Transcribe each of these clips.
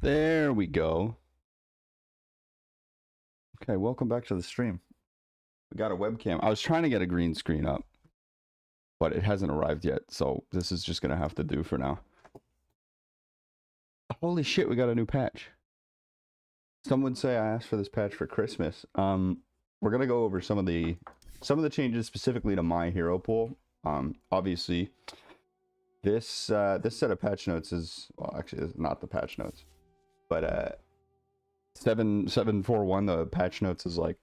There we go. Okay, welcome back to the stream. We got a webcam. I was trying to get a green screen up, but it hasn't arrived yet, so this is just gonna have to do for now. Holy shit, we got a new patch. Some would say I asked for this patch for Christmas. We're gonna go over some of the changes specifically to my hero pool. Obviously, this set of patch notes is, well, actually it's not the patch notes, but 7.741, the patch notes is like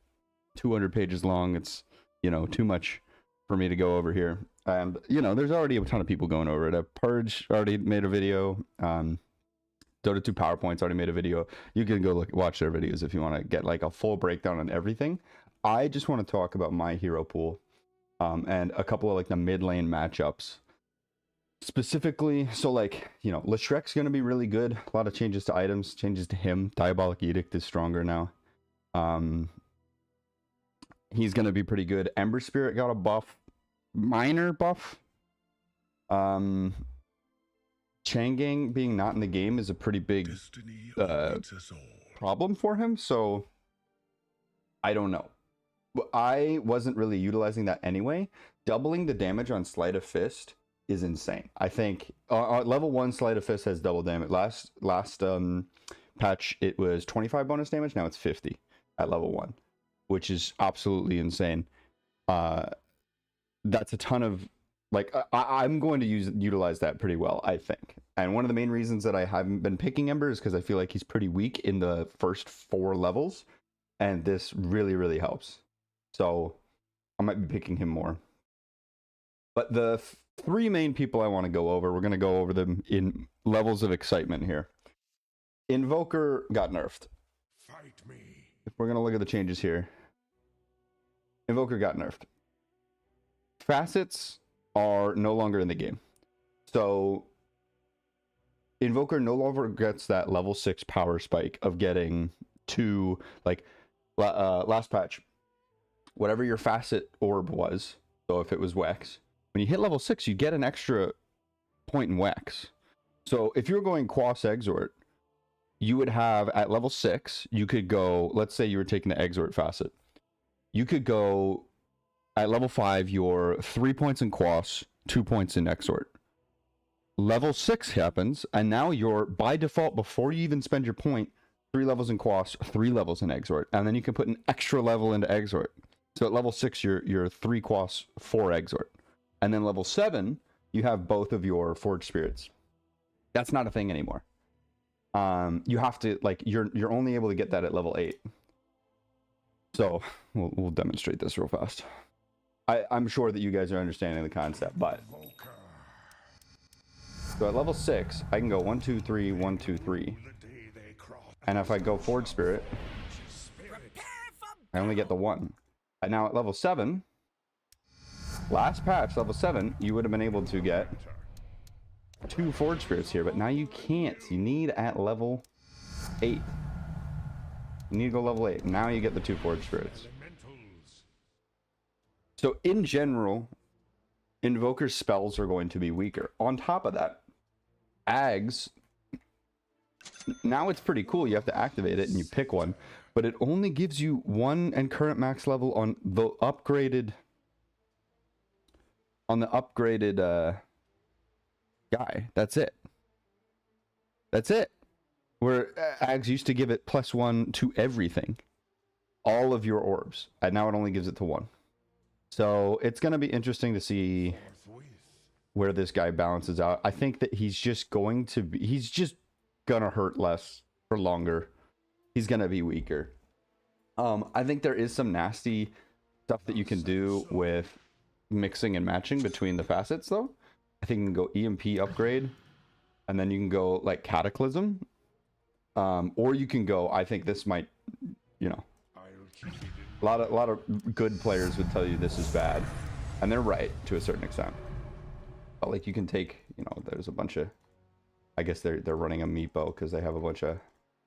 200 pages long. It's, you know, too much for me to go over here. And, you know, there's already a ton of people going over it. Purge already made a video. Dota 2 PowerPoint's already made a video. You can go watch their videos if you want to get like a full breakdown on everything. I just want to talk about my hero pool and a couple of like the mid lane matchups. Specifically, so like, you know, Leshrek's going to be really good. A lot of changes to items, changes to him. Diabolic Edict is stronger now. He's going to be pretty good. Ember Spirit got a buff. Minor buff. Changang being not in the game is a pretty big problem for him, so I don't know. I wasn't really utilizing that anyway. Doubling the damage on Sleight of Fist is insane. I think level 1 Sleight of Fist has double damage. Last patch it was 25 bonus damage, now it's 50 at level 1, which is absolutely insane. That's a ton of, like, I'm going to utilize that pretty well, I think. And one of the main reasons that I haven't been picking Ember is because I feel like he's pretty weak in the first 4 levels, and this really, really helps. So I might be picking him more. But the 3 main people I want to go over, we're going to go over them in levels of excitement here. Invoker got nerfed. Fight me. If we're going to look at the changes here, Invoker got nerfed. Facets are no longer in the game. So Invoker no longer gets that level 6 power spike of getting to, like, last patch, whatever your facet orb was, so if it was Wex, when you hit level 6, you get an extra point in Wex. So if you're going Quas Exort, you would have, at level 6, you could go, let's say you were taking the Exort facet, you could go at level 5, you're 3 points in Quas, 2 points in Exort. Level 6 happens, and now you're, by default, before you even spend your point, 3 levels in Quas, 3 levels in Exort, and then you can put an extra level into Exort. So at level 6, you're 3 Quas, 4 Exort. And then level 7, you have both of your Forged Spirits. That's not a thing anymore. You have to, like, you're only able to get that at level 8. So we'll demonstrate this real fast. I'm sure that you guys are understanding the concept, but so at level 6, I can go 1, 2, 3, 1, 2, 3, and if I go Forged Spirit, I only get the 1. And now at level 7, last patch, level 7, you would have been able to get 2 Forged Spirits here, but now you can't. You need at level 8. You need to go level 8. Now you get the 2 Forged Spirits. So in general, Invoker's spells are going to be weaker. On top of that, Ags, now it's pretty cool. You have to activate it and you pick one, but it only gives you 1 and current max level on the upgraded guy. That's it. That's it. Where Ags used to give it +1 to everything, all of your orbs, and now it only gives it to 1. So it's going to be interesting to see where this guy balances out. I think that he's just going to hurt less for longer. He's going to be weaker. I think there is some nasty stuff that you can do with mixing and matching between the facets, though. I think you can go EMP upgrade, and then you can go like Cataclysm, or you can go, I think this might, you know, a lot of good players would tell you this is bad, and they're right to a certain extent. But like, you can take, you know, there's a bunch of, I guess they're running a Meepo because they have a bunch of,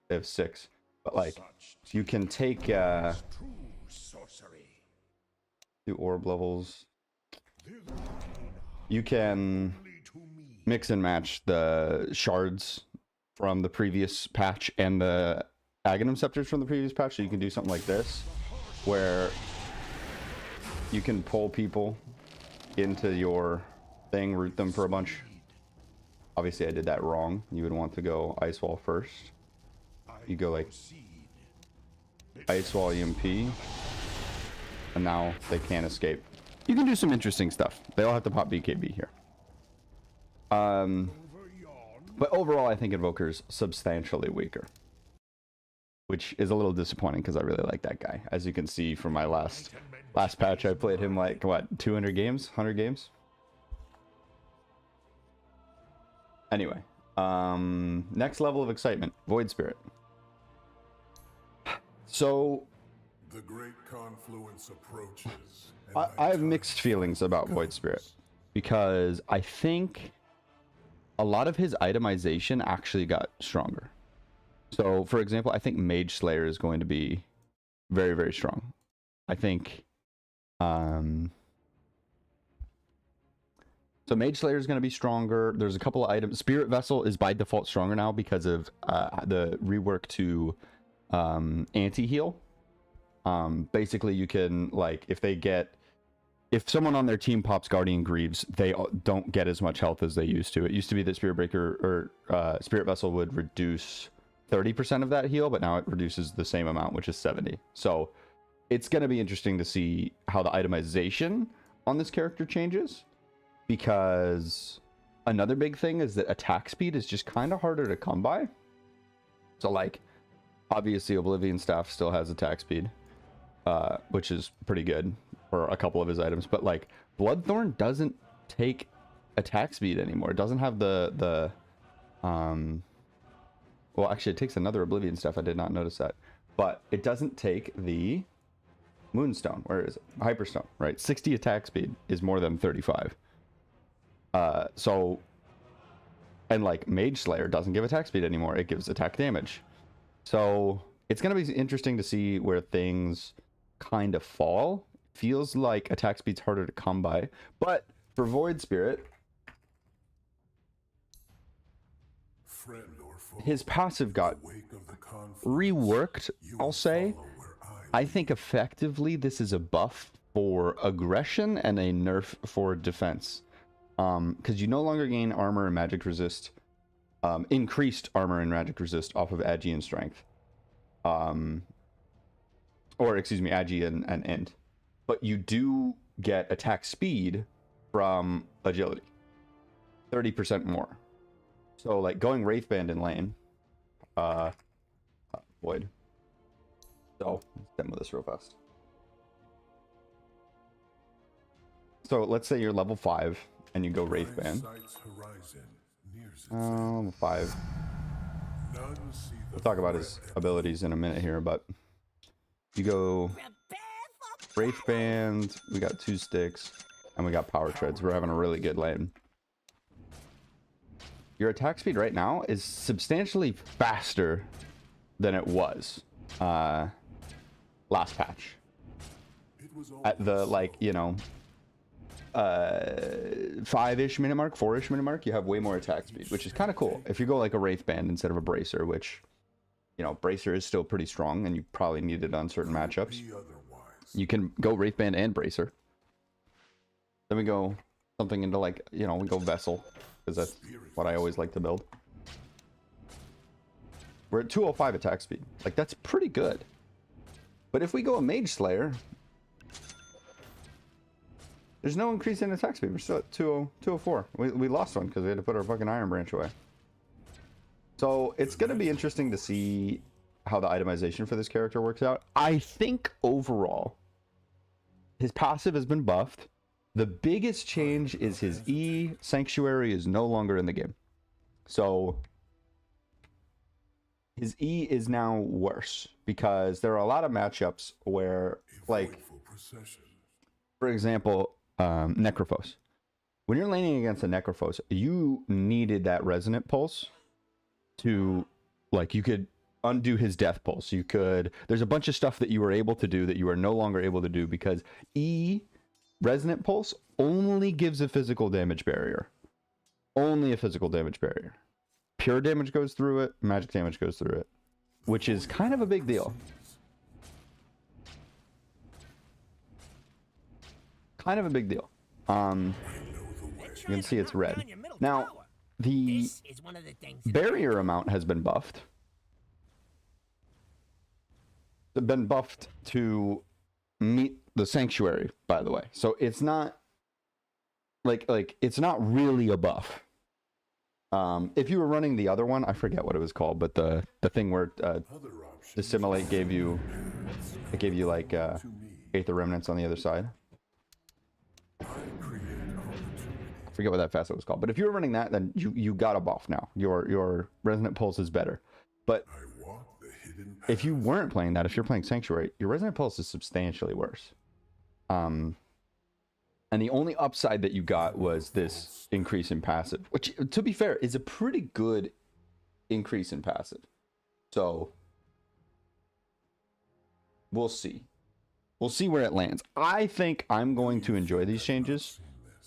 they have 6, but like, you can take do orb levels. You can mix and match the shards from the previous patch and the Aghanim Scepters from the previous patch, so you can do something like this, where you can pull people into your thing, root them for a bunch. Obviously I did that wrong. You would want to go Ice Wall first. You go like Ice Wall EMP, and now they can't escape. You can do some interesting stuff. They all have to pop BKB here. But overall, I think Invoker's substantially weaker, which is a little disappointing because I really like that guy. As you can see from my last patch, I played him like, what, 200 games? 100 games? Anyway, next level of excitement, Void Spirit. So the great confluence approaches. I have mixed feelings about Void Spirit because I think a lot of his itemization actually got stronger. So, for example, I think Mage Slayer is going to be very, very strong. I think, so Mage Slayer is going to be stronger. There's a couple of items. Spirit Vessel is by default stronger now because of the rework to anti-heal. Basically, you can, like, if someone on their team pops Guardian Greaves, they don't get as much health as they used to. It used to be that Spirit Breaker or Spirit Vessel would reduce 30% of that heal, but now it reduces the same amount, which is 70. So it's going to be interesting to see how the itemization on this character changes, because another big thing is that attack speed is just kind of harder to come by. So, like, obviously Oblivion Staff still has attack speed, which is pretty good for a couple of his items, but like Bloodthorn doesn't take attack speed anymore. It doesn't have the well, actually it takes another Oblivion Staff. I did not notice that, but it doesn't take the Moonstone. Where is it? Hyperstone, right? 60 attack speed is more than 35. So, and like Mage Slayer doesn't give attack speed anymore. It gives attack damage. So it's going to be interesting to see where things kind of fall. Feels like attack speed's harder to come by, but for Void Spirit, his passive got reworked, I'll say. I think effectively this is a buff for aggression and a nerf for defense. Because you no longer gain armor and magic resist, increased armor and magic resist off of Agi and strength. Or excuse me, Agi and End. But you do get attack speed from agility. 30% more. So, like, going Wraithband in lane. Void. So, let's demo this real fast. So, let's say you're level 5 and you go Wraithband. Level 5. We'll talk about his abilities in a minute here, but you go Wraithband, we got 2 sticks, and we got Power Treads. We're having a really good lane. Your attack speed right now is substantially faster than it was last patch. At the, like, you know, 5-ish minute mark, 4-ish minute mark, you have way more attack speed, which is kind of cool. If you go like a Wraithband instead of a Bracer, which, you know, Bracer is still pretty strong and you probably need it on certain matchups. You can go Wraithband and Bracer. Then we go something into, like, you know, we go Vessel, because that's what I always like to build. We're at 205 attack speed. Like, that's pretty good. But if we go a Mage Slayer, there's no increase in attack speed. We're still at 204. We lost one because we had to put our fucking Iron Branch away. So it's going to be interesting to see how the itemization for this character works out. I think overall, his passive has been buffed. The biggest change is his E. Sanctuary is no longer in the game. So his E is now worse because there are a lot of matchups where, like, for example, Necrophos. When you're laning against a Necrophos, you needed that Resonant Pulse to, like, you could undo his Death Pulse. You could, there's a bunch of stuff that you were able to do that you are no longer able to do because E, Resonant Pulse, only gives a physical damage barrier. Only a physical damage barrier. Pure damage goes through it, magic damage goes through it, which is kind of a big deal. Kind of a big deal. You can see it's red. Now, the barrier amount has been buffed. It's been buffed to meet the Sanctuary, by the way. So it's not like it's not really a buff. If you were running the other one, I forget what it was called, but the thing where dissimulate gave you, it gave you like Aether Remnants on the other side. I forget what that facet was called, but if you were running that, then you got a buff now. Your Resonant Pulse is better. But if you weren't playing that, if you're playing Sanctuary, your Resonant Pulse is substantially worse. And the only upside that you got was this increase in passive, which, to be fair, is a pretty good increase in passive. So we'll see. We'll see where it lands. I think I'm going to enjoy these changes.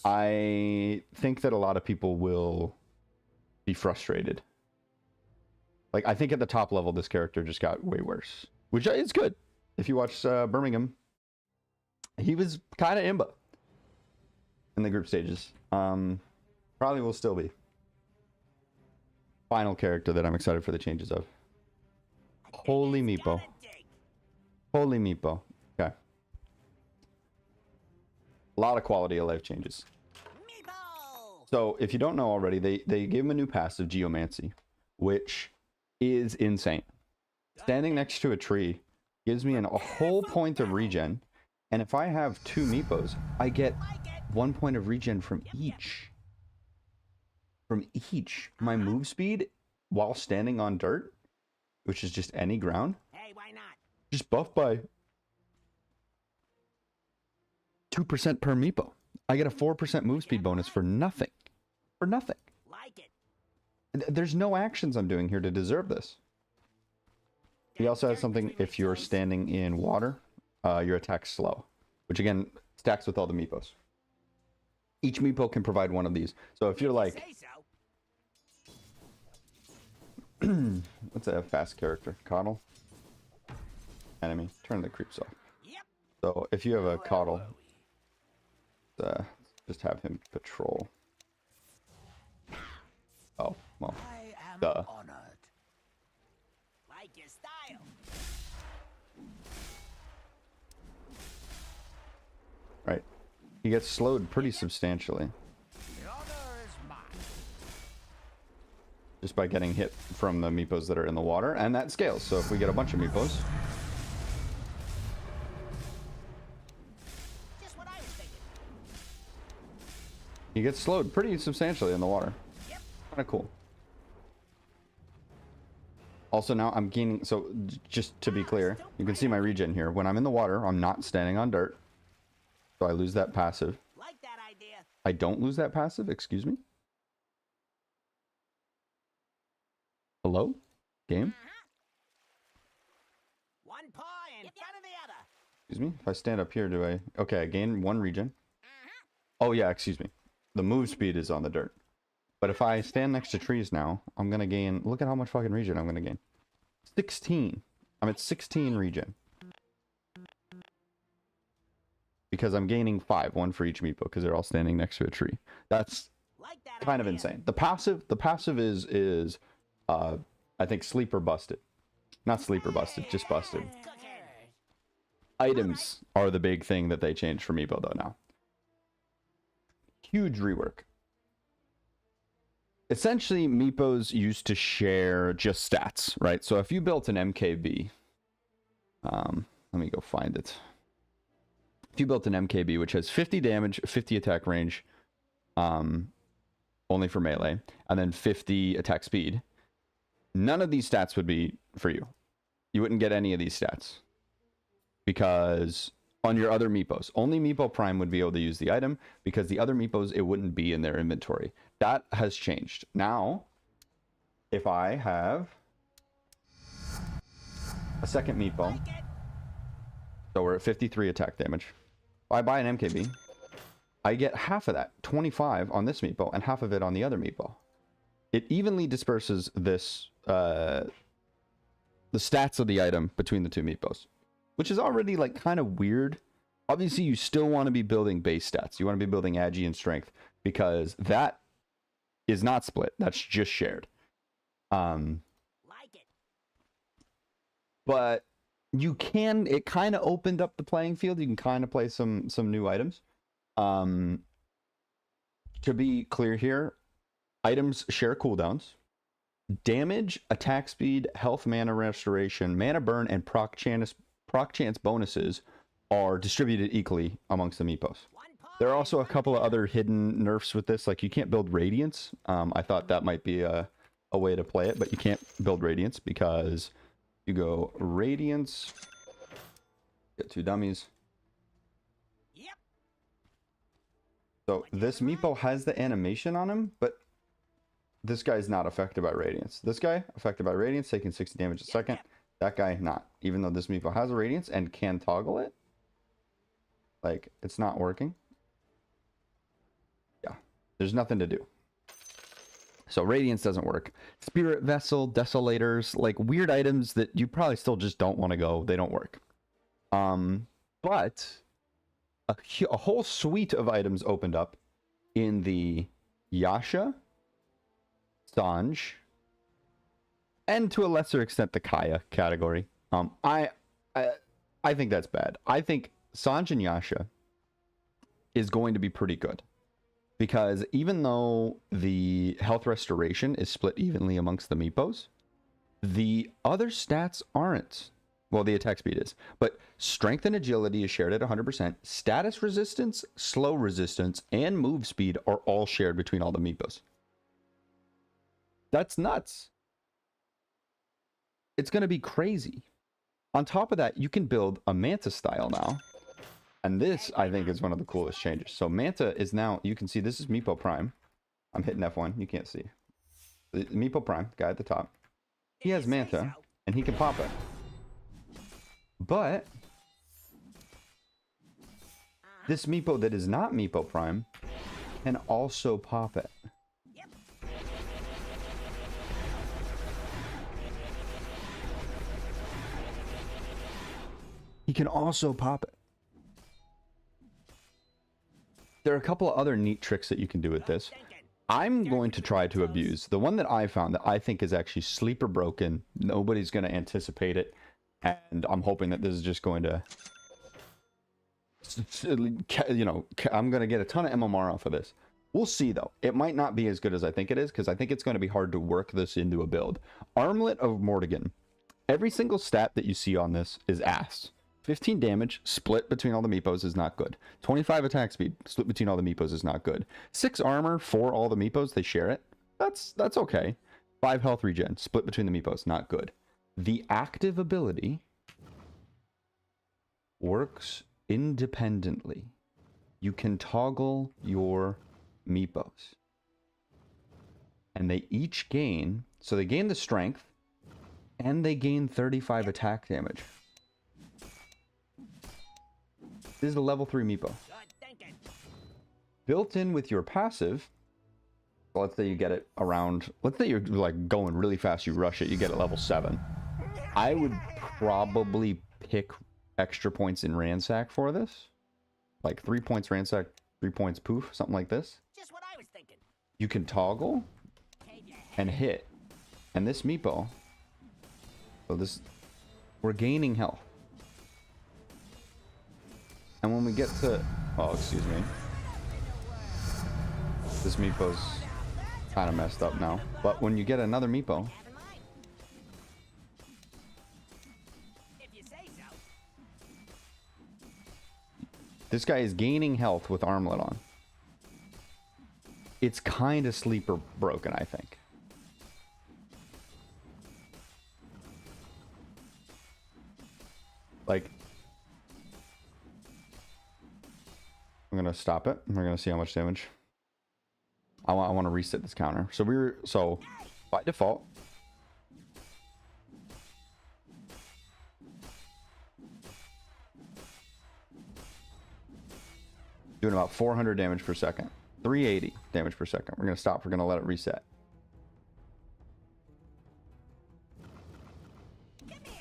I think that a lot of people will be frustrated. Like, I think at the top level, this character just got way worse, which is good. If you watch Birmingham, he was kind of imba in the group stages. Probably will still be. Final character that I'm excited for the changes of. Holy Meepo. Holy Meepo. Okay. A lot of quality of life changes. So if you don't know already, they gave him a new passive, Geomancy, which is insane. Standing next to a tree gives me a whole point of regen. And if I have 2 Meepos, I get 1 point of regen from each. From each. My move speed while standing on dirt, which is just any ground, just buffed by 2% per Meepo. I get a 4% move speed bonus for nothing. For nothing. There's no actions I'm doing here to deserve this. He also has something, if you're standing in water, your attack's slow, which again stacks with all the Meepos. Each Meepo can provide one of these. So if you're like, what's a fast character? Coddle? Enemy. Turn the creeps off. So if you have a Coddle, just have him patrol. Oh, well, duh. Like your style. Right. He gets slowed pretty substantially. The honor is mine. Just by getting hit from the Meepos that are in the water, and that scales. So if we get a bunch of Meepos, Just what I was thinking. he gets slowed pretty substantially in the water. Yep. Kind of cool. Also now I'm gaining, so just to be clear, you can see my regen here. When I'm in the water, I'm not standing on dirt. So I lose that passive. Like that idea. I don't lose that passive, excuse me. Hello? Game? One paw in front of the other. Excuse me? If I stand up here, do I... Okay, I gain 1 regen. Oh yeah, excuse me. The move speed is on the dirt. But if I stand next to trees now, I'm going to gain... Look at how much fucking regen I'm going to gain. 16. I'm at 16 regen. Because I'm gaining 5, 1 for each Meepo, because they're all standing next to a tree. That's Like that kind of idea. insane. The passive is I think sleeper busted. Not sleeper busted, just busted. Cooking. Items are the big thing that they changed for Meepo though now. Huge rework. Essentially, Meepos used to share just stats, right? So if you built an MKB, let me go find it. If you built an MKB, which has 50 damage, 50 attack range, only for melee, and then 50 attack speed, none of these stats would be for you. You wouldn't get any of these stats. Because on your other Meepos, only Meepo Prime would be able to use the item, because the other Meepos, it wouldn't be in their inventory. That has changed. Now, if I have a second Meepo, so we're at 53 attack damage. If I buy an MKB, I get half of that, 25 on this Meepo, and half of it on the other Meepo. It evenly disperses this, the stats of the item between the two Meepos, which is already like kind of weird. Obviously, you still want to be building base stats. You want to be building Agi and Strength, because that is not split. That's just shared. Like it. But you can, it kind of opened up the playing field. You can kind of play some new items. To be clear here, Items share cooldowns. Damage, attack speed, health, mana restoration, mana burn, and proc chance bonuses are distributed equally amongst the Meepos. There are also a couple of other hidden nerfs with this, like you can't build Radiance. I thought that might be a way to play it, but you can't build Radiance because you go Radiance, get 2 dummies. Yep. So this Meepo has the animation on him, but this guy's not affected by Radiance. This guy, affected by Radiance, taking 60 damage a second. That guy, not. Even though this Meepo has a Radiance and can toggle it, like, it's not working. Yeah, there's nothing to do. So Radiance doesn't work. Spirit Vessel, Desolators, like weird items that you probably still just don't want to go. They don't work. But a whole suite of items opened up in the Yasha, Sanj, and to a lesser extent the Kaya category. I think that's bad. I think Sanj and Yasha is going to be pretty good. Because even though the health restoration is split evenly amongst the Meepos, the other stats aren't. Well, the attack speed is. But strength and agility is shared at 100%. Status resistance, slow resistance, and move speed are all shared between all the Meepos. That's nuts. It's going to be crazy. On top of that, you can build a Manta style now. And this, I think, is one of the coolest changes. So Manta is now, you can see this is Meepo Prime. I'm hitting F1, you can't see. The Meepo Prime, guy at the top. He has Manta, and he can pop it. But this Meepo that is not Meepo Prime can also pop it. He can also pop it. There are a couple of other neat tricks that you can do with this. I'm going to try to abuse the one that I found that I think is actually sleeper broken. Nobody's going to anticipate it. And I'm hoping that this is just going to, you know, I'm going to get a ton of MMR off of this. We'll see, though. It might not be as good as I think it is, because I think it's going to be hard to work this into a build. Armlet of Mordegon. Every single stat that you see on this is ass. 15 damage split between all the Meepos is not good. 25 attack speed split between all the Meepos is not good. 6 armor for all the Meepos, they share it. That's okay. 5 health regen split between the Meepos, not good. The active ability works independently. You can toggle your Meepos. And they each gain, so they gain the strength, and they gain 35 attack damage. This is a level 3 Meepo. Built in with your passive, so let's say you get it around, let's say you're like going really fast, you rush it, you get it level 7. I would probably pick extra points in Ransack for this. Like 3 points Ransack, 3 points Poof, something like this. Just what I was thinking. You can toggle and hit. And this Meepo, so this, we're gaining health. And when we get to, oh, excuse me. This Meepo's kind of messed up now. But when you get another Meepo, If you say so. this guy is gaining health with Armlet on. It's kind of sleeper broken, I think. Like, I'm gonna stop it. We're gonna see how much damage. I want to reset this counter. So by default, doing about 400 damage per second, 380 damage per second. We're gonna stop. We're gonna let it reset. Come here.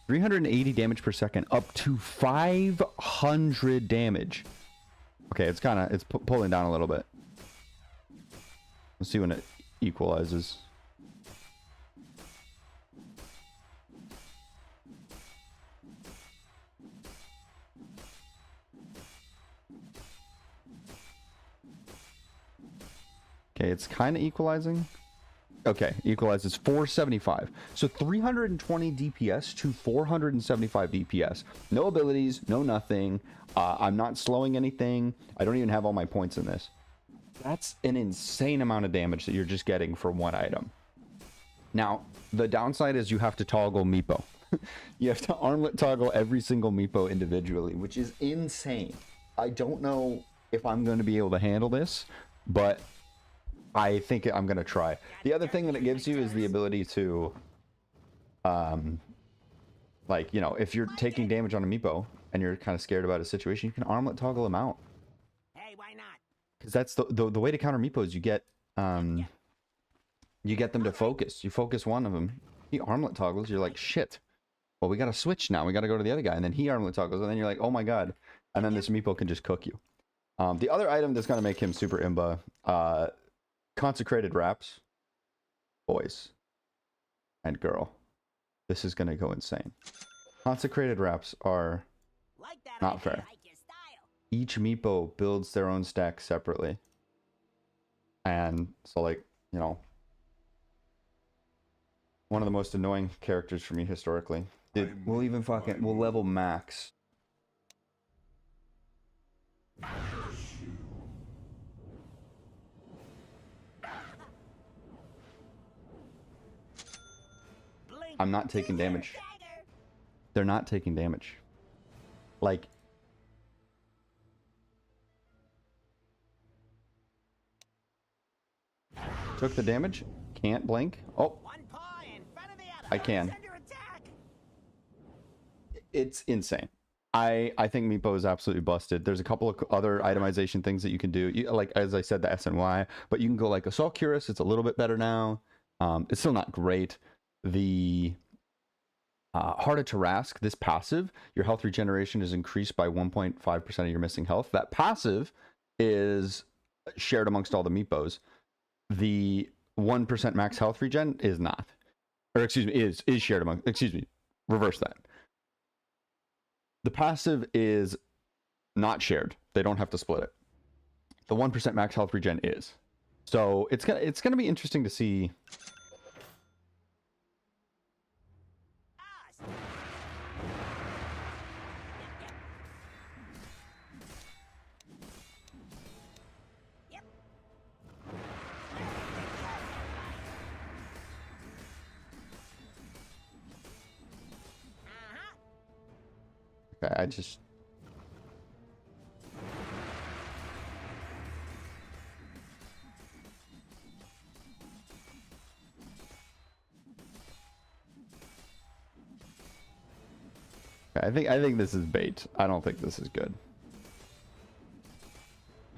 380 damage per second, up to 500 damage. Okay, it's kind of, it's pulling down a little bit. Let's see when it equalizes. Okay, it's kind of equalizing. Okay, equalizes 475. So 320 DPS to 475 DPS. No abilities, no nothing. I'm not slowing anything. I don't even have all my points in this. That's an insane amount of damage that you're just getting for one item. Now, the downside is you have to toggle Meepo. You have to armlet toggle every single Meepo individually, which is insane. I don't know if I'm going to be able to handle this, but I think I'm going to try. The other thing that it gives you is the ability to, like, you know, if you're taking damage on a Meepo and you're kind of scared about a situation, you can armlet toggle them out. Hey, why not? Because that's the way to counter Meepos. You get them to focus. You focus one of them. He armlet toggles. You're like, shit. Well, we got to switch now. We got to go to the other guy. And then he armlet toggles. And then you're like, oh my god. And then this Meepo can just cook you. The other item that's going to make him super imba, consecrated wraps. Boys and girl. This is going to go insane. Consecrated wraps are Like that not idea, fair. like your style. Each Meepo builds their own stack separately. And so, like, you know, one of the most annoying characters for me historically. We'll even we'll level max. Blink, I'm not taking scissor, damage. dagger. They're not taking damage. Like, took the damage, can't blink. Oh, One paw in front of the other. I can. He's under attack. It's insane. I think Meepo is absolutely busted. There's a couple of other itemization things that you can do. Like, as I said, the SNY, but you can go like Assault Cuirass. It's a little bit better now. It's still not great. The Heart of Tarask, this passive, your health regeneration is increased by 1.5% of your missing health. That passive is shared amongst all the Meepos. The 1% max health regen is not. Or excuse me, is shared among, excuse me, reverse that. The passive is not shared. They don't have to split it. The 1% max health regen is. So it's gonna be interesting to see. Ah, Yep. Uh-huh. Okay, I just. Okay, I think this is bait. I don't think this is good.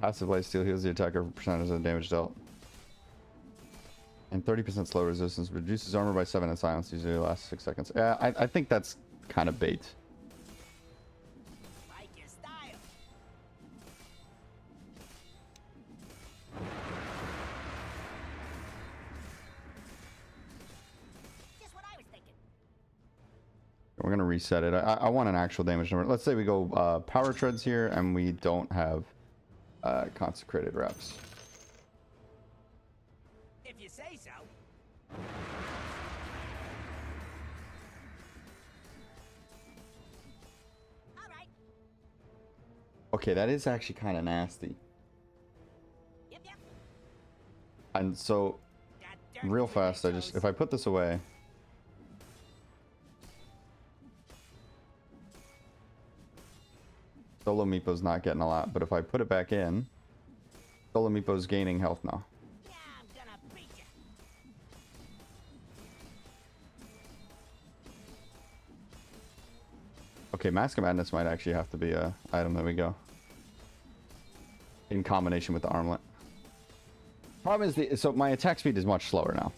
Passive light steal heals the attacker for percentage of the damage dealt. And 30% slow resistance reduces armor by 7 and silence usually lasts 6 seconds. Yeah, I think that's kind of bait. Like your style. Just what I was thinking. We're gonna reset it. I want an actual damage number. Let's say we go power treads here and we don't have consecrated reps. If you say so. All right. Okay, that is actually kind of nasty. Yep, yep. And so, Got dirt real between your fast, I just, toes. if I put this away. Solo Meepo's not getting a lot, but if I put it back in, Solo Meepo's gaining health now. Yeah, I'm gonna beat you. Okay, Mask of Madness might actually have to be a item that we go. In combination with the armlet. Problem is, so my attack speed is much slower now.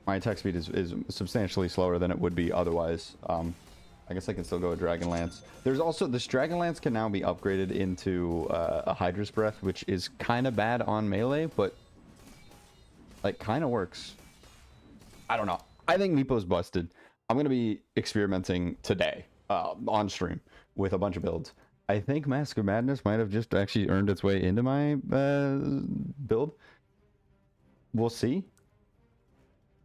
My attack speed is substantially slower than it would be otherwise. I guess I can still go with Dragon Lance. There's also, this Dragon Lance can now be upgraded into a Hydra's Breath, which is kind of bad on melee, but like kind of works. I don't know. I think Meepo's busted. I'm going to be experimenting today on stream with a bunch of builds. I think Mask of Madness might have just actually earned its way into my build. We'll see.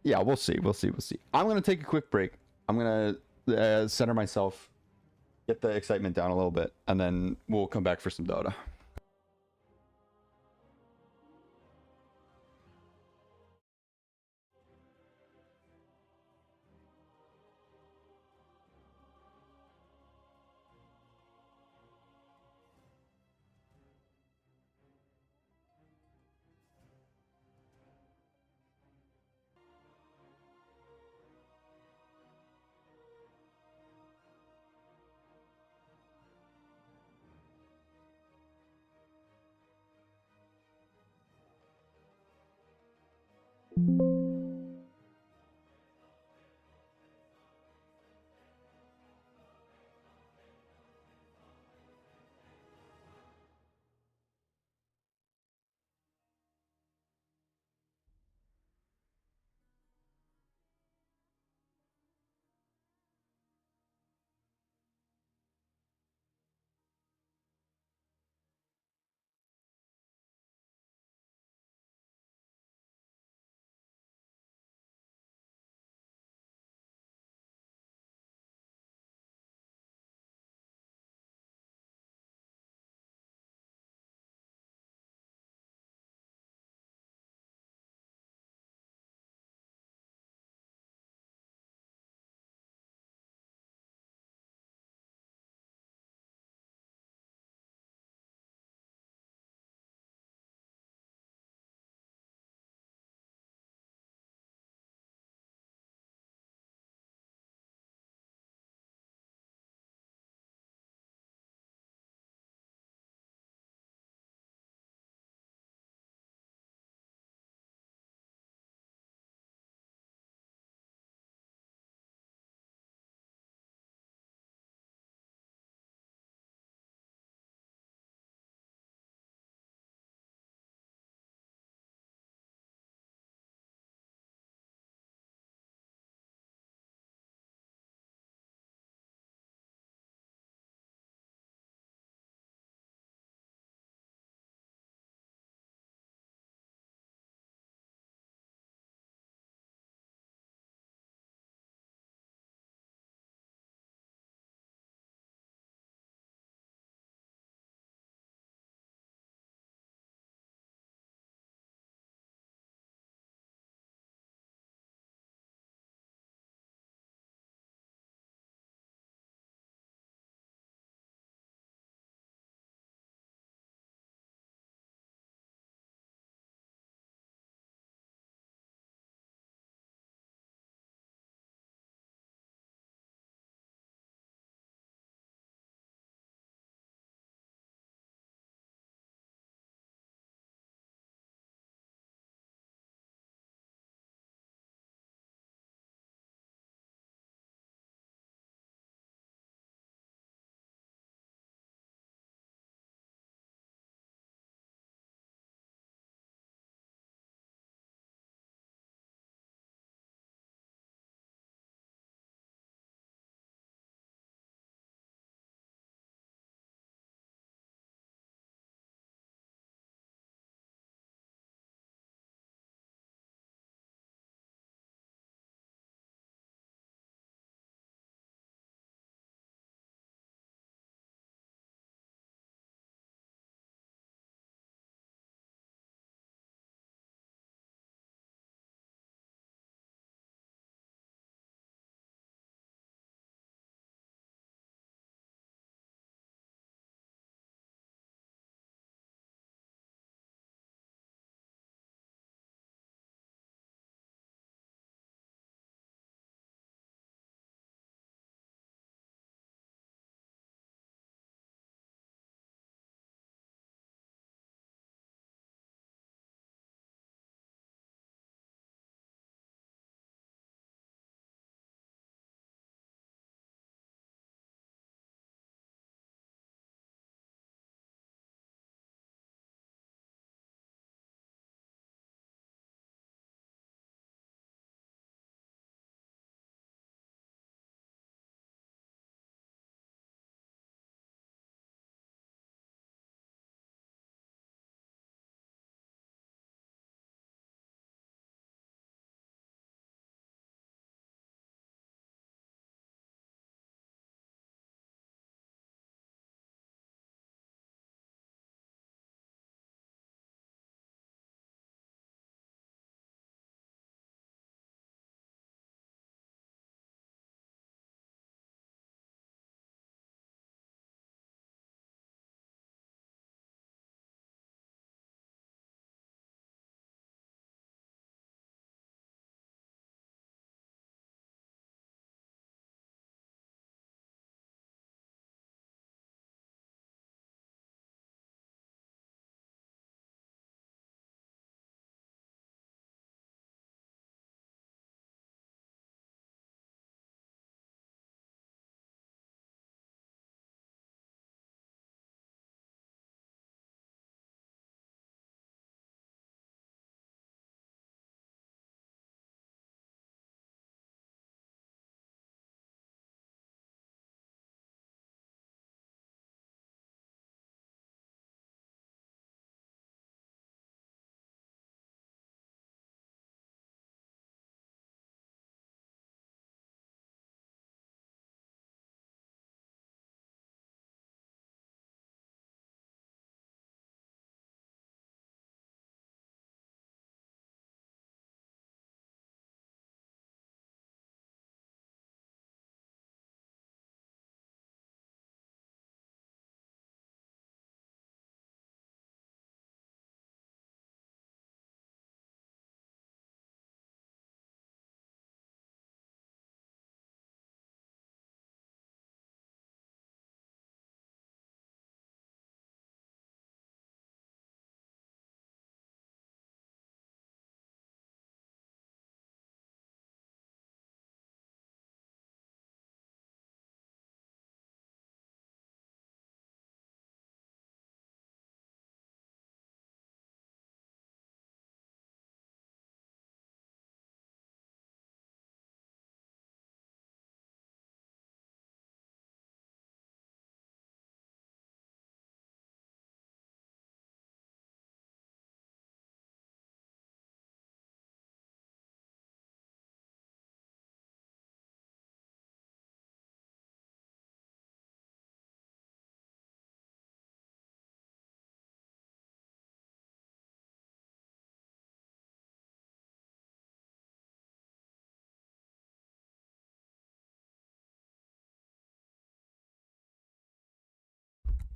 Yeah, we'll see. We'll see. We'll see. I'm gonna take a quick break. I'm gonna center myself, get the excitement down a little bit, and then we'll come back for some Dota.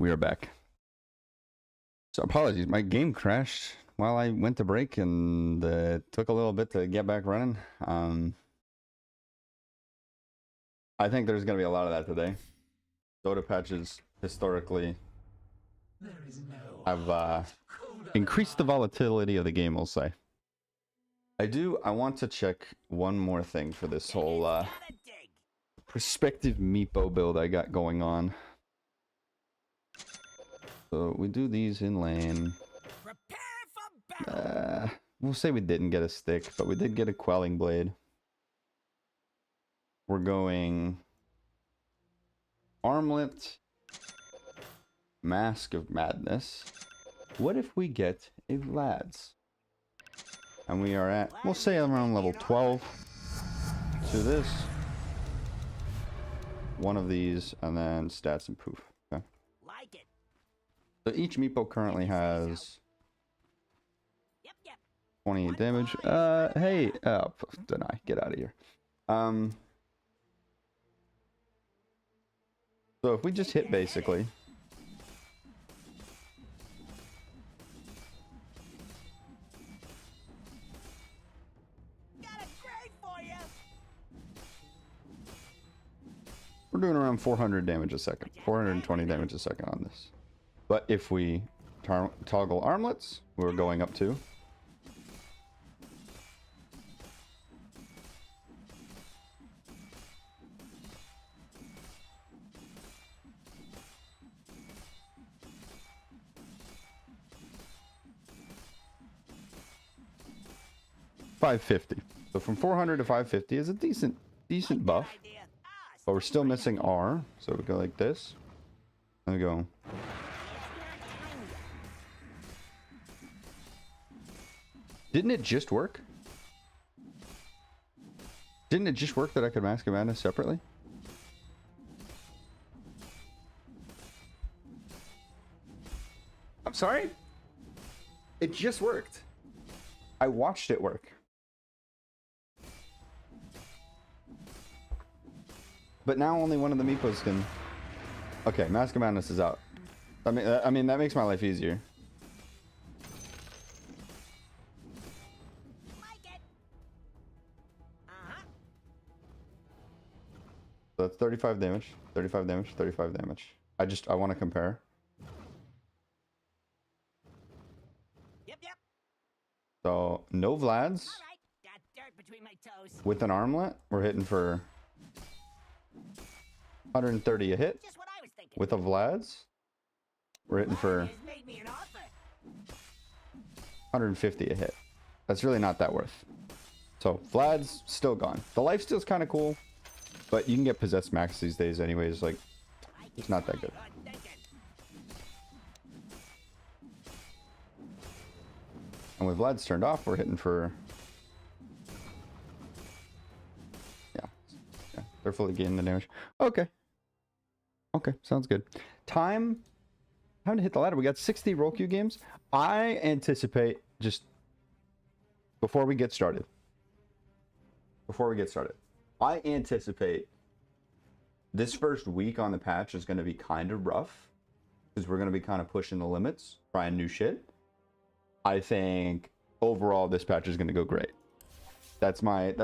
We are back. So apologies, my game crashed while I went to break, and it took a little bit to get back running. I think there's gonna be a lot of that today. Dota patches historically have increased the volatility of the game, we'll say. I want to check one more thing for this whole Gotta dig. prospective Meepo build I got going on. So we do these in lane. Prepare for battle. We'll say we didn't get a stick, but we did get a quelling blade. We're going armlet, mask of madness. What if we get a Vlad's? And we are at, we'll say around level 12 to this. One of these, and then stats and poof. Okay. Like it. So each Meepo currently has Yep, yep. 28 damage. Hey, deny, get out of here. So if we just hit basically, Got a grade for you. we're doing around 400 damage a second, 420 damage a second on this. But if we toggle armlets, we're going up to 550. So from 400 to 550 is a decent buff. Idea. But we're still missing R, so we go like this. And we go. Didn't it just work? Didn't it just work that I could Mask of Madness separately? I'm sorry? It just worked. I watched it work. But now only one of the Meepos can... Okay, Mask of Madness is out. I mean that makes my life easier. Like it. Uh-huh. So that's 35 damage, 35 damage, 35 damage. I want to compare. Yep, yep. So no Vlads. All right. Got dirt between my toes. With an armlet, we're hitting for 130 a hit. Just what I was thinking. With a Vlad's, we're hitting for Just made me an offer. 150 a hit. That's really not that worth. So Vlad's still gone. The lifesteal's kind of cool, but you can get possessed max these days anyways. Like, it's not that good. And with Vlad's turned off, we're hitting for... Yeah, they're fully gaining the damage. Okay. Okay, sounds good. Time to hit the ladder. We got 60 roll queue games. I anticipate, just before we get started, I anticipate this first week on the patch is going to be kind of rough because we're going to be kind of pushing the limits, trying new shit. I think overall this patch is going to go great. That's my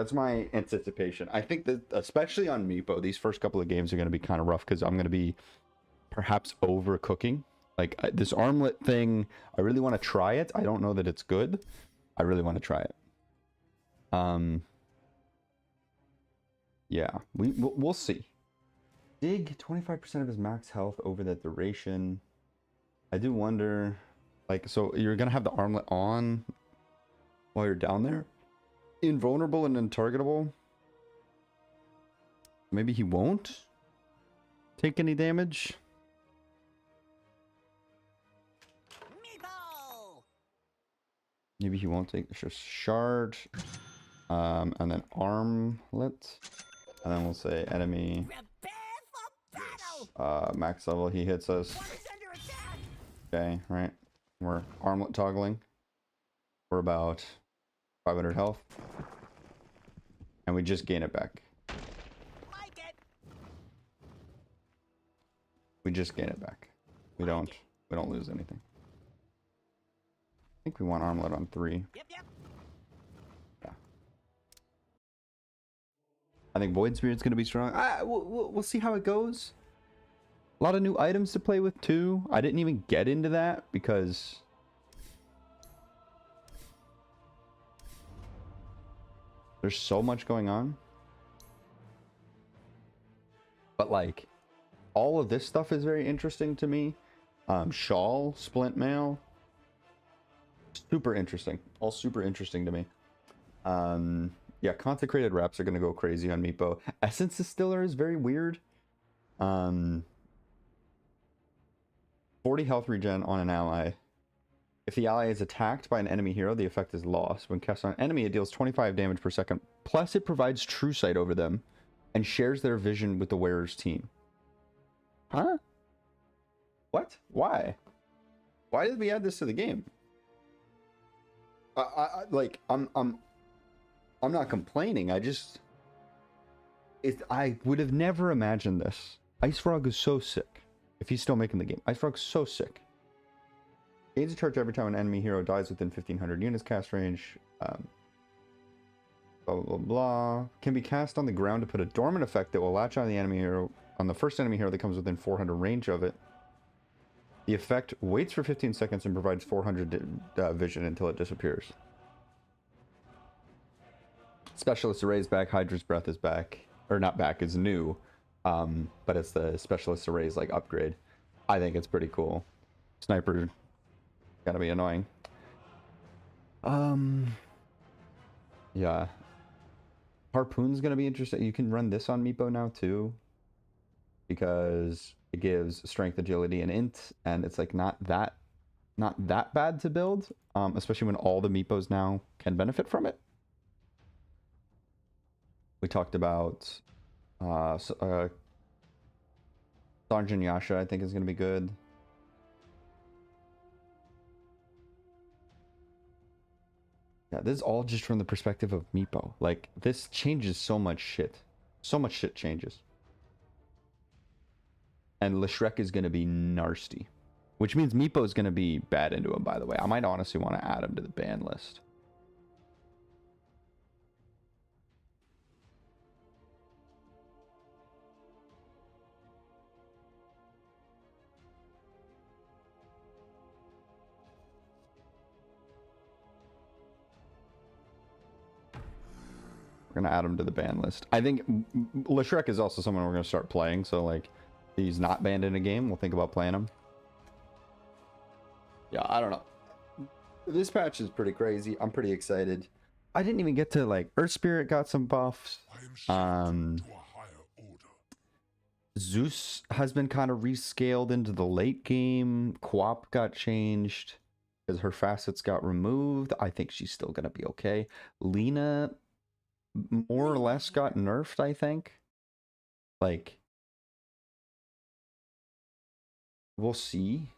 anticipation. I think that especially on Meepo, these first couple of games are going to be kind of rough because I'm going to be perhaps overcooking. Like this armlet thing, I really want to try it. I don't know that it's good. I really want to try it. Yeah, we'll see. Dig 25% of his max health over that duration. I do wonder, like, so you're gonna have the armlet on while you're down there? Invulnerable and untargetable. Maybe he won't take any damage. Meepo! Maybe he won't take just shard. And then armlet. And then we'll say enemy Prepare for battle! max level, he hits us. One is under attack! Okay, right. We're armlet toggling. We're about 500 health. And we just gain it back. Like it! We just gain it back. We don't lose anything. I think we want armlet on 3. Yep, yep. Yeah. I think Void Spirit's gonna be strong. We'll see how it goes. A lot of new items to play with too. I didn't even get into that because there's so much going on. But like, all of this stuff is very interesting to me. Shawl, Splint Mail, super interesting. All super interesting to me. Yeah, consecrated wraps are gonna go crazy on Meepo. Essence Distiller is very weird. 40 health regen on an ally. If the ally is attacked by an enemy hero, the effect is lost. When cast on an enemy, it deals 25 damage per second. Plus, it provides true sight over them and shares their vision with the wearer's team. Huh? What? Why? Why did we add this to the game? I'm not complaining. I would have never imagined this. Ice Frog is so sick. If he's still making the game, Ice Frog's so sick. Gains a charge every time an enemy hero dies within 1500 units cast range. Blah blah blah. Can be cast on the ground to put a dormant effect that will latch on the enemy hero on the first enemy hero that comes within 400 range of it. The effect waits for 15 seconds and provides 400 vision until it disappears. Specialist Array is back. Hydra's Breath is back. Or not back, is new. But it's the Specialist Array's like upgrade. I think it's pretty cool. Sniper gotta be annoying. Yeah. Harpoon's gonna be interesting. You can run this on Meepo now too. Because it gives strength, agility, and int, and it's like not that bad to build. Especially when all the Meepos now can benefit from it. We talked about Sanjin Yasha, I think is gonna be good. Yeah, this is all just from the perspective of Meepo. Like, this changes so much shit. So much shit changes. And Leshrek is going to be nasty. Which means Meepo is going to be bad into him, by the way. I might honestly want to add him to the ban list. We're going to add him to the ban list. I think Leshrek is also someone we're going to start playing. So, like, he's not banned in a game. We'll think about playing him. Yeah, I don't know. This patch is pretty crazy. I'm pretty excited. I didn't even get to, like, Earth Spirit got some buffs. Zeus has been kind of rescaled into the late game. Quap got changed because her facets got removed. I think she's still going to be okay. Lena more or less got nerfed, I think. Like, we'll see.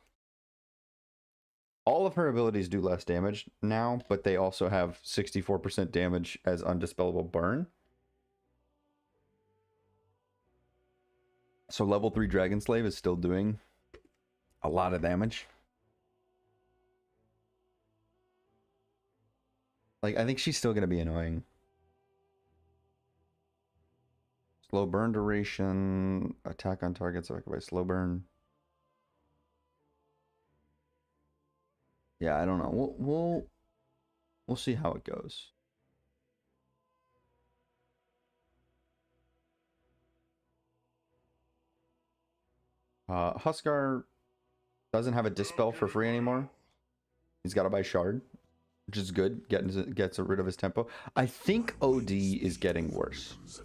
All of her abilities do less damage now, but they also have 64% damage as undispellable burn. So level 3 Dragon Slave is still doing a lot of damage. Like, I think she's still going to be annoying. Slow burn duration, attack on targets affected by slow burn. Yeah, I don't know. We'll see how it goes. Huskar doesn't have a dispel for free anymore. He's got to buy shard, which is good. Gets rid of his tempo. I think OD is getting worse. I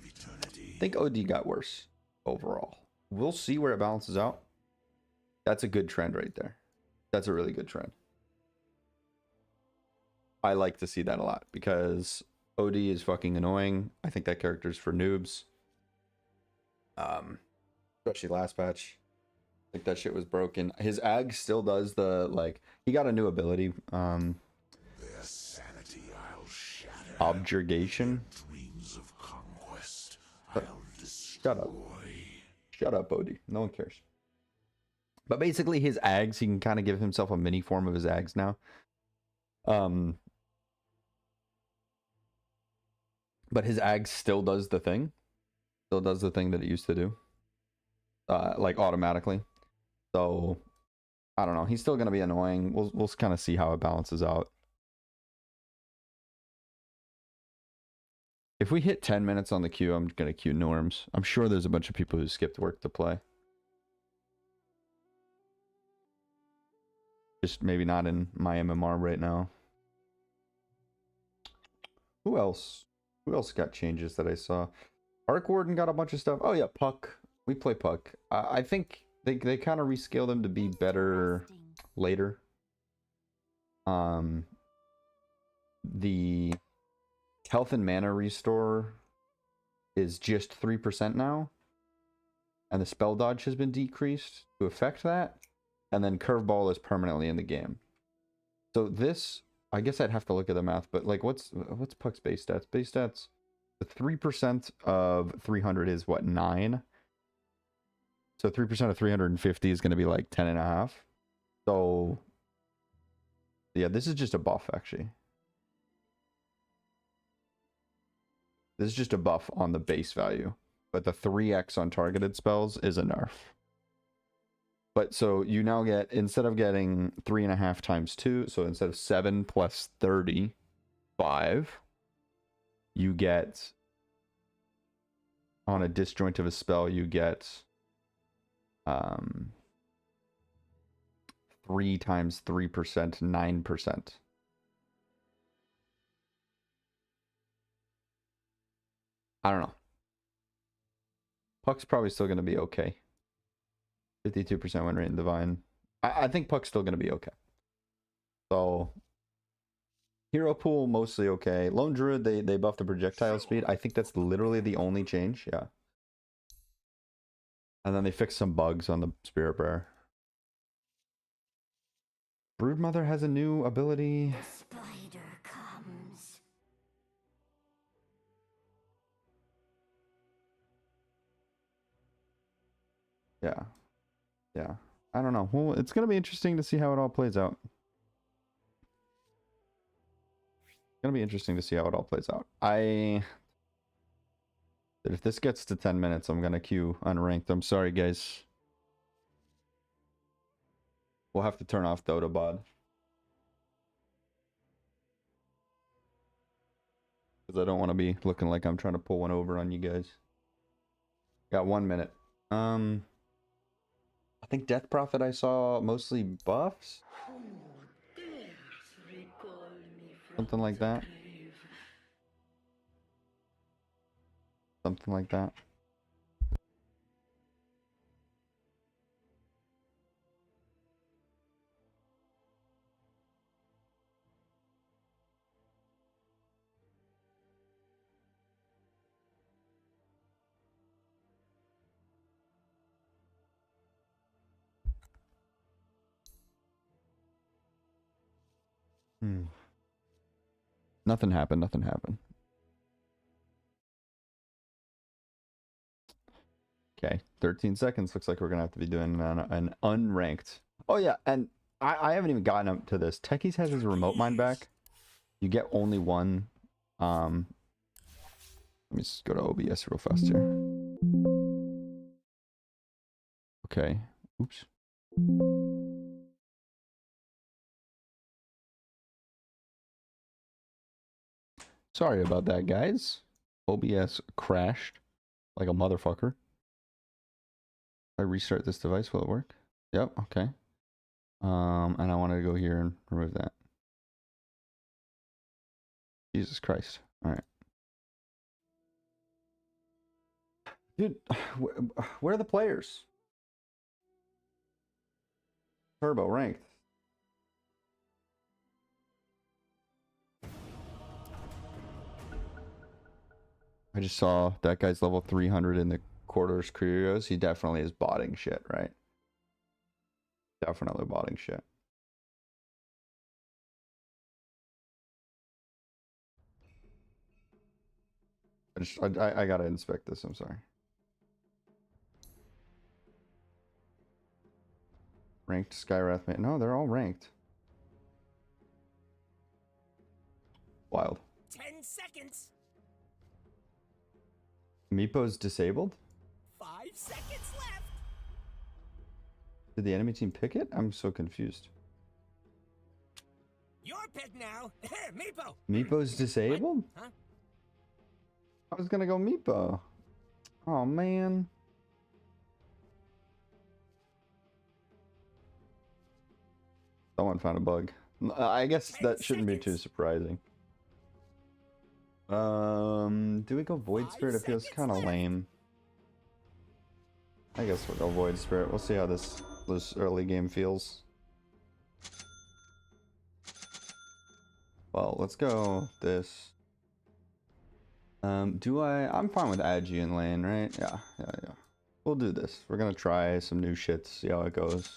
think OD got worse overall. We'll see where it balances out. That's a good trend right there. That's a really good trend. I like to see that a lot because OD is fucking annoying. I think that character's for noobs. Especially last patch. I think that shit was broken. His ag still does the, like, he got a new ability. Their sanity I'll shatter. Objurgation. Dreams of conquest Shut up. Shut up, OD. No one cares. But basically his ags, he can kind of give himself a mini form of his ags now. But his ags still does the thing. Still does the thing that it used to do. Like automatically. So I don't know. He's still gonna be annoying. We'll kind of see how it balances out. If we hit 10 minutes on the queue, I'm gonna queue Norms. I'm sure there's a bunch of people who skipped work to play. Just maybe not in my MMR right now. Who else? Who else got changes that I saw? Arc Warden got a bunch of stuff. Oh yeah, Puck. We play Puck. I think they kind of rescaled him to be better later. The health and mana restore is just 3% now. And the spell dodge has been decreased to affect that. And then curveball is permanently in the game. So this, I guess I'd have to look at the math, but like what's Puck's base stats? Base stats, the 3% of 300 is what, 9? So 3% of 350 is going to be like 10.5. So yeah, this is just a buff actually. This is just a buff on the base value, but the 3x on targeted spells is a nerf. But so you now get, instead of getting 3.5 times 2, so instead of 7 plus 30, 5, you get, on a disjoint of a spell, you get 3 times 3%, 9%. I don't know. Puck's probably still going to be okay. 52% win rate in Divine. I think Puck's still going to be okay. So, Hero Pool, mostly okay. Lone Druid, they buffed the projectile speed. I think that's literally the only change, yeah. And then they fixed some bugs on the Spirit Bearer. Broodmother has a new ability. The spider comes. Yeah. Yeah. I don't know. Well, it's going to be interesting to see how it all plays out. It's going to be interesting to see how it all plays out. If this gets to 10 minutes, I'm going to queue unranked. I'm sorry, guys. We'll have to turn off Dota bod. Because I don't want to be looking like I'm trying to pull one over on you guys. Got 1 minute. I think Death Prophet I saw mostly buffs. Something like that. Something like that. Nothing happened. Nothing happened. Okay, 13 seconds. Looks like we're gonna have to be doing an unranked. Oh yeah, and I haven't even gotten up to this. Techies has his remote mine back. You get only one. Let me just go to OBS real fast here. Okay. Oops. Sorry about that, guys. OBS crashed like a motherfucker. I restart this device, will it work? Yep, okay. And I want to go here and remove that. Jesus Christ. All right. Dude, where are the players? Turbo ranked. I just saw that guy's level 300 in the quarters curios. He definitely is botting shit, right? Definitely botting shit. I gotta inspect this, I'm sorry. Ranked Skywrath man. No, they're all ranked. Wild. 10 seconds. Meepo's disabled? 5 seconds left. Did the enemy team pick it? I'm so confused. Your pick now. Meepo. Meepo's disabled? Huh? I was gonna go Meepo. Oh man. Someone found a bug. I guess that shouldn't be too surprising. Do we go Void Spirit? It feels kind of lame. I guess we'll go Void Spirit. We'll see how this early game feels. Well, let's go this. I'm fine with Agi in lane, right? Yeah. We'll do this. We're gonna try some new shit, see how it goes.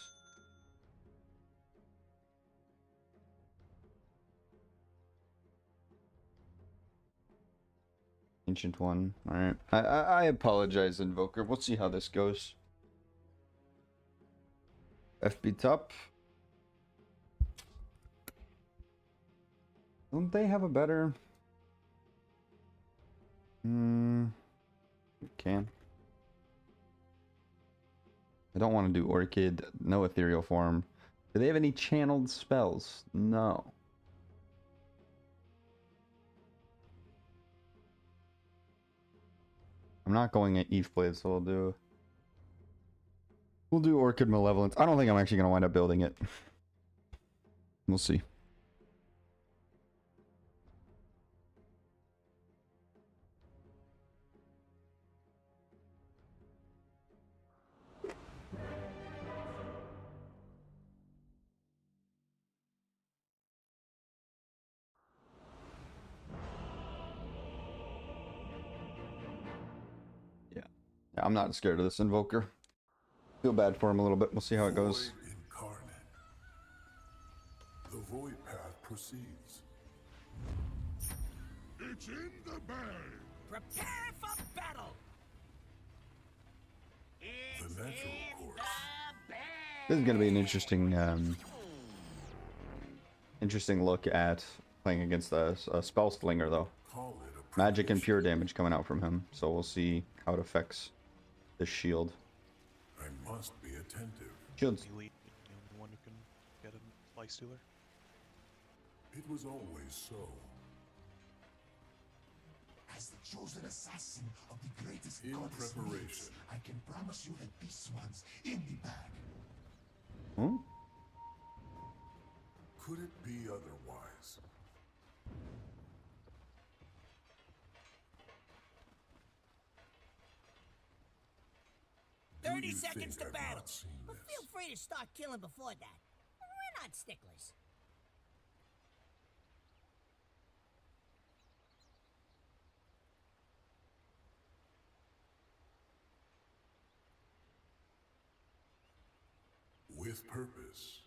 Ancient one. Alright. I apologize, Invoker. We'll see how this goes. FB top. Don't they have a better... Okay. I don't want to do Orchid. No ethereal form. Do they have any channeled spells? No. I'm not going at Eve Blade, so we'll do Orchid Malevolence. I don't think I'm actually gonna wind up building it. We'll see. Yeah, I'm not scared of this Invoker. Feel bad for him a little bit. We'll see how it goes. Void incarnate. The void path proceeds. It's in the bag. Prepare for battle. The natural course. This is gonna be an interesting look at playing against a spell slinger though. Call it a Magic and pure damage coming out from him, so we'll see how it affects the shield. I must be attentive. Shields. Elite, the one who can get a life stealer. It was always so. As the chosen assassin of the greatest In goddess preparation. lives, I can promise you that this one's in the bag. Hmm? Could it be otherwise? Do 30 you seconds think to I've battle. not seen But this? feel free to start killing before that. We're not sticklers. With purpose.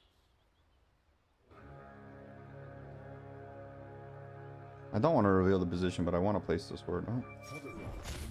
I don't want to reveal the position, but I want to place this word. Oh. Other options.